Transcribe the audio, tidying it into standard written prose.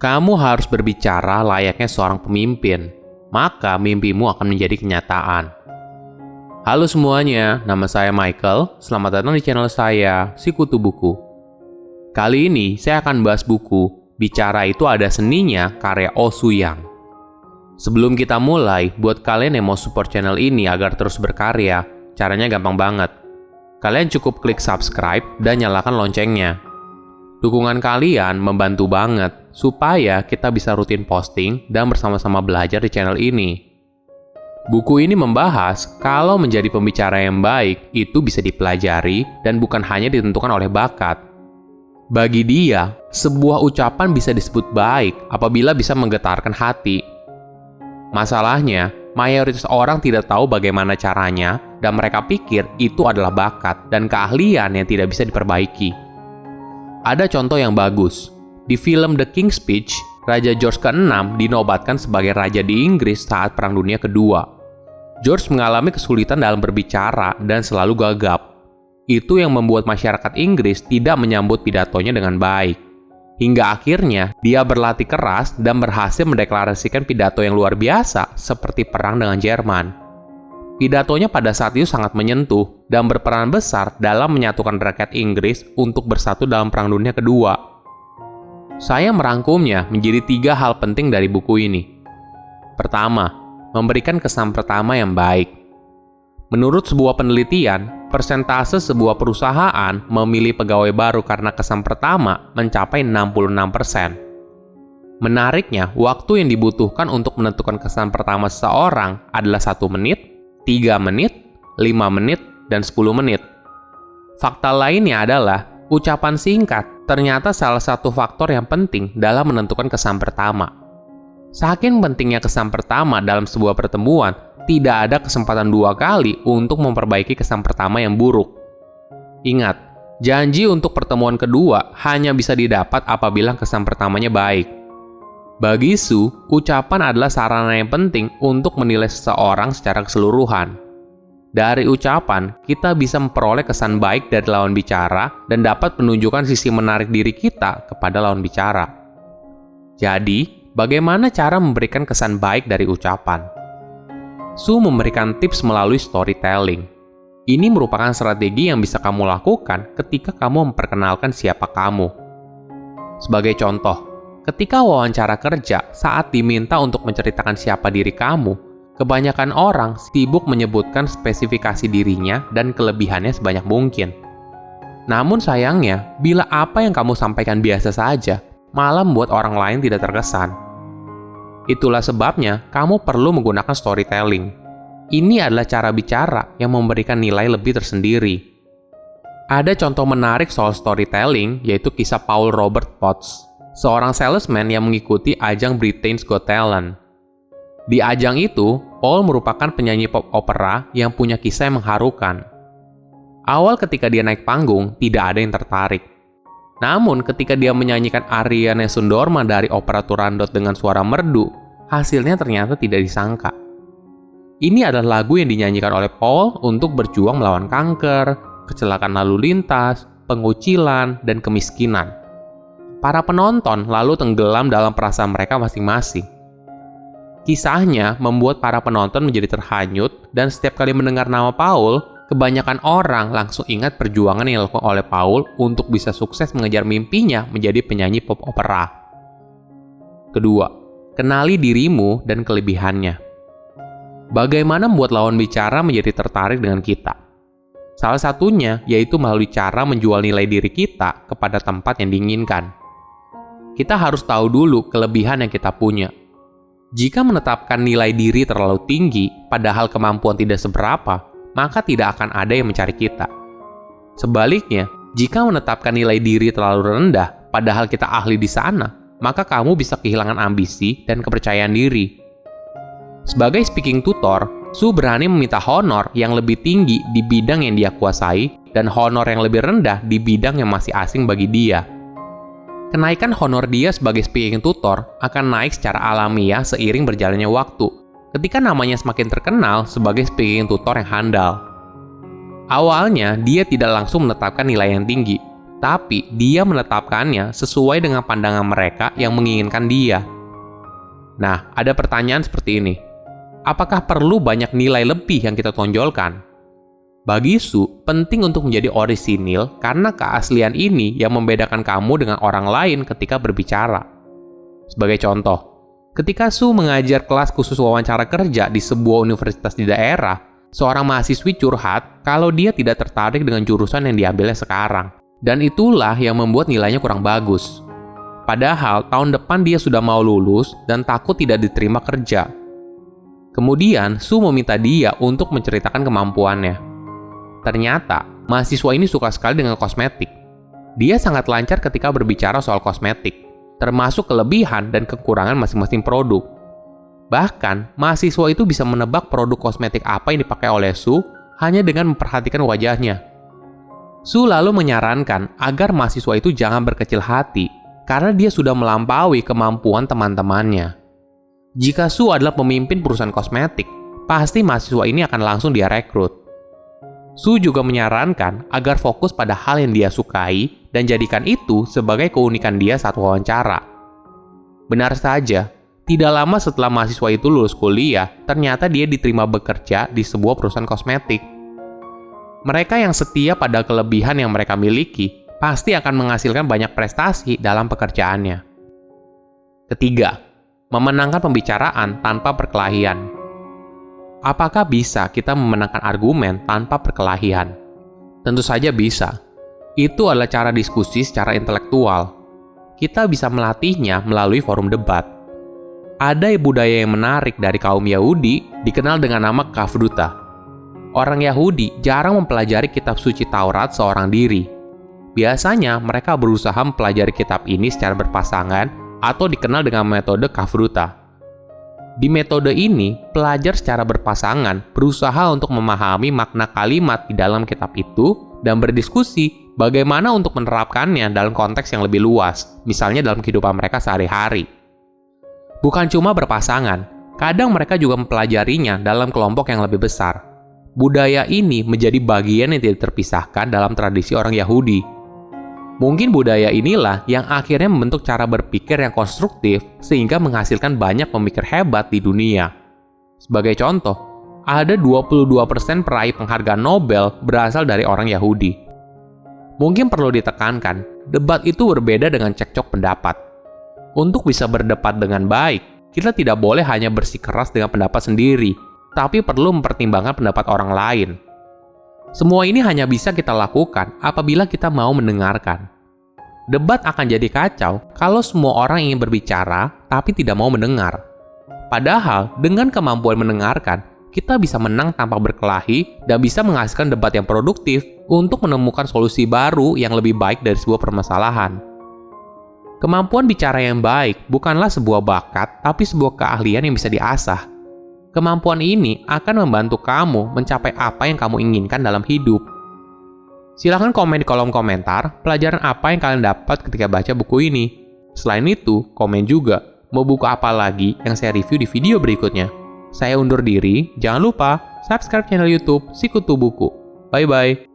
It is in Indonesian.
Kamu harus berbicara layaknya seorang pemimpin, maka mimpimu akan menjadi kenyataan. Halo semuanya, nama saya Michael. Selamat datang di channel saya, Sikutu Buku. Kali ini saya akan bahas buku Bicara Itu Ada Seninya karya Oh Soo-yang. Sebelum kita mulai, buat kalian yang mau support channel ini agar terus berkarya, caranya gampang banget. Kalian cukup klik subscribe dan nyalakan loncengnya. Dukungan kalian membantu banget supaya kita bisa rutin posting dan bersama-sama belajar di channel ini. Buku ini membahas kalau menjadi pembicara yang baik itu bisa dipelajari dan bukan hanya ditentukan oleh bakat. Bagi dia, sebuah ucapan bisa disebut baik apabila bisa menggetarkan hati. Masalahnya, mayoritas orang tidak tahu bagaimana caranya dan mereka pikir itu adalah bakat dan keahlian yang tidak bisa diperbaiki. Ada contoh yang bagus. Di film The King's Speech, Raja George ke-6 dinobatkan sebagai raja di Inggris saat Perang Dunia Kedua. George mengalami kesulitan dalam berbicara dan selalu gagap. Itu yang membuat masyarakat Inggris tidak menyambut pidatonya dengan baik. Hingga akhirnya, dia berlatih keras dan berhasil mendeklarasikan pidato yang luar biasa seperti perang dengan Jerman. Pidatonya pada saat itu sangat menyentuh dan berperan besar dalam menyatukan rakyat Inggris untuk bersatu dalam Perang Dunia Kedua. Saya merangkumnya menjadi 3 hal penting dari buku ini. Pertama, memberikan kesan pertama yang baik. Menurut sebuah penelitian, persentase sebuah perusahaan memilih pegawai baru karena kesan pertama mencapai 66%. Menariknya, waktu yang dibutuhkan untuk menentukan kesan pertama seseorang adalah 1 menit, 3 menit, 5 menit, dan 10 menit. Fakta lainnya adalah, ucapan singkat ternyata salah satu faktor yang penting dalam menentukan kesan pertama. Saking pentingnya kesan pertama dalam sebuah pertemuan, tidak ada kesempatan 2 kali untuk memperbaiki kesan pertama yang buruk. Ingat, janji untuk pertemuan kedua hanya bisa didapat apabila kesan pertamanya baik. Bagi Su, ucapan adalah sarana yang penting untuk menilai seseorang secara keseluruhan. Dari ucapan, kita bisa memperoleh kesan baik dari lawan bicara dan dapat menunjukkan sisi menarik diri kita kepada lawan bicara. Jadi, bagaimana cara memberikan kesan baik dari ucapan? Su memberikan tips melalui storytelling. Ini merupakan strategi yang bisa kamu lakukan ketika kamu memperkenalkan siapa kamu. Sebagai contoh, ketika wawancara kerja, saat diminta untuk menceritakan siapa diri kamu, kebanyakan orang sibuk menyebutkan spesifikasi dirinya dan kelebihannya sebanyak mungkin. Namun sayangnya, bila apa yang kamu sampaikan biasa saja, malah membuat orang lain tidak terkesan. Itulah sebabnya kamu perlu menggunakan storytelling. Ini adalah cara bicara yang memberikan nilai lebih tersendiri. Ada contoh menarik soal storytelling, yaitu kisah Paul Robert Potts, seorang salesman yang mengikuti ajang Britain's Got Talent. Di ajang itu, Paul merupakan penyanyi pop opera yang punya kisah yang mengharukan. Awal ketika dia naik panggung, tidak ada yang tertarik. Namun ketika dia menyanyikan aria Nessun Dorma dari opera Turandot dengan suara merdu, hasilnya ternyata tidak disangka. Ini adalah lagu yang dinyanyikan oleh Paul untuk berjuang melawan kanker, kecelakaan lalu lintas, pengucilan, dan kemiskinan. Para penonton lalu tenggelam dalam perasaan mereka masing-masing. Kisahnya membuat para penonton menjadi terhanyut dan setiap kali mendengar nama Paul, kebanyakan orang langsung ingat perjuangan yang dilakukan oleh Paul untuk bisa sukses mengejar mimpinya menjadi penyanyi pop opera. Kedua, kenali dirimu dan kelebihannya. Bagaimana membuat lawan bicara menjadi tertarik dengan kita? Salah satunya yaitu melalui cara menjual nilai diri kita kepada tempat yang diinginkan. Kita harus tahu dulu kelebihan yang kita punya. Jika menetapkan nilai diri terlalu tinggi, padahal kemampuan tidak seberapa, maka tidak akan ada yang mencari kita. Sebaliknya, jika menetapkan nilai diri terlalu rendah, padahal kita ahli di sana, maka kamu bisa kehilangan ambisi dan kepercayaan diri. Sebagai speaking tutor, Su berani meminta honor yang lebih tinggi di bidang yang dia kuasai dan honor yang lebih rendah di bidang yang masih asing bagi dia. Kenaikan honor dia sebagai speaking tutor akan naik secara alamiah seiring berjalannya waktu, ketika namanya semakin terkenal sebagai speaking tutor yang handal. Awalnya, dia tidak langsung menetapkan nilai yang tinggi, tapi dia menetapkannya sesuai dengan pandangan mereka yang menginginkan dia. Nah, ada pertanyaan seperti ini. Apakah perlu banyak nilai lebih yang kita tonjolkan? Bagi Su, penting untuk menjadi orisinil karena keaslian ini yang membedakan kamu dengan orang lain ketika berbicara. Sebagai contoh, ketika Su mengajar kelas khusus wawancara kerja di sebuah universitas di daerah, seorang mahasiswi curhat kalau dia tidak tertarik dengan jurusan yang diambilnya sekarang. Dan itulah yang membuat nilainya kurang bagus. Padahal tahun depan dia sudah mau lulus dan takut tidak diterima kerja. Kemudian Su meminta dia untuk menceritakan kemampuannya. Ternyata, mahasiswa ini suka sekali dengan kosmetik. Dia sangat lancar ketika berbicara soal kosmetik, termasuk kelebihan dan kekurangan masing-masing produk. Bahkan, mahasiswa itu bisa menebak produk kosmetik apa yang dipakai oleh Su hanya dengan memperhatikan wajahnya. Su lalu menyarankan agar mahasiswa itu jangan berkecil hati, karena dia sudah melampaui kemampuan teman-temannya. Jika Su adalah pemimpin perusahaan kosmetik, pasti mahasiswa ini akan langsung dia rekrut. Su juga menyarankan agar fokus pada hal yang dia sukai dan jadikan itu sebagai keunikan dia saat wawancara. Benar saja, tidak lama setelah mahasiswa itu lulus kuliah, ternyata dia diterima bekerja di sebuah perusahaan kosmetik. Mereka yang setia pada kelebihan yang mereka miliki pasti akan menghasilkan banyak prestasi dalam pekerjaannya. Ketiga, memenangkan pembicaraan tanpa perkelahian. Apakah bisa kita memenangkan argumen tanpa perkelahian? Tentu saja bisa. Itu adalah cara diskusi secara intelektual. Kita bisa melatihnya melalui forum debat. Ada budaya yang menarik dari kaum Yahudi dikenal dengan nama kafruta. Orang Yahudi jarang mempelajari kitab suci Taurat seorang diri. Biasanya mereka berusaha mempelajari kitab ini secara berpasangan atau dikenal dengan metode kafruta. Di metode ini, pelajar secara berpasangan berusaha untuk memahami makna kalimat di dalam kitab itu dan berdiskusi bagaimana untuk menerapkannya dalam konteks yang lebih luas, misalnya dalam kehidupan mereka sehari-hari. Bukan cuma berpasangan, kadang mereka juga mempelajarinya dalam kelompok yang lebih besar. Budaya ini menjadi bagian yang tidak terpisahkan dalam tradisi orang Yahudi. Mungkin budaya inilah yang akhirnya membentuk cara berpikir yang konstruktif sehingga menghasilkan banyak pemikir hebat di dunia. Sebagai contoh, ada 22% peraih penghargaan Nobel berasal dari orang Yahudi. Mungkin perlu ditekankan, debat itu berbeda dengan cekcok pendapat. Untuk bisa berdebat dengan baik, kita tidak boleh hanya bersikeras dengan pendapat sendiri, tapi perlu mempertimbangkan pendapat orang lain. Semua ini hanya bisa kita lakukan apabila kita mau mendengarkan. Debat akan jadi kacau kalau semua orang ingin berbicara tapi tidak mau mendengar. Padahal, dengan kemampuan mendengarkan, kita bisa menang tanpa berkelahi dan bisa menghasilkan debat yang produktif untuk menemukan solusi baru yang lebih baik dari sebuah permasalahan. Kemampuan bicara yang baik bukanlah sebuah bakat, tapi sebuah keahlian yang bisa diasah. Kemampuan ini akan membantu kamu mencapai apa yang kamu inginkan dalam hidup. Silahkan komen di kolom komentar pelajaran apa yang kalian dapat ketika baca buku ini. Selain itu, komen juga mau buku apa lagi yang saya review di video berikutnya. Saya undur diri, jangan lupa subscribe channel YouTube Sikutu Buku. Bye-bye.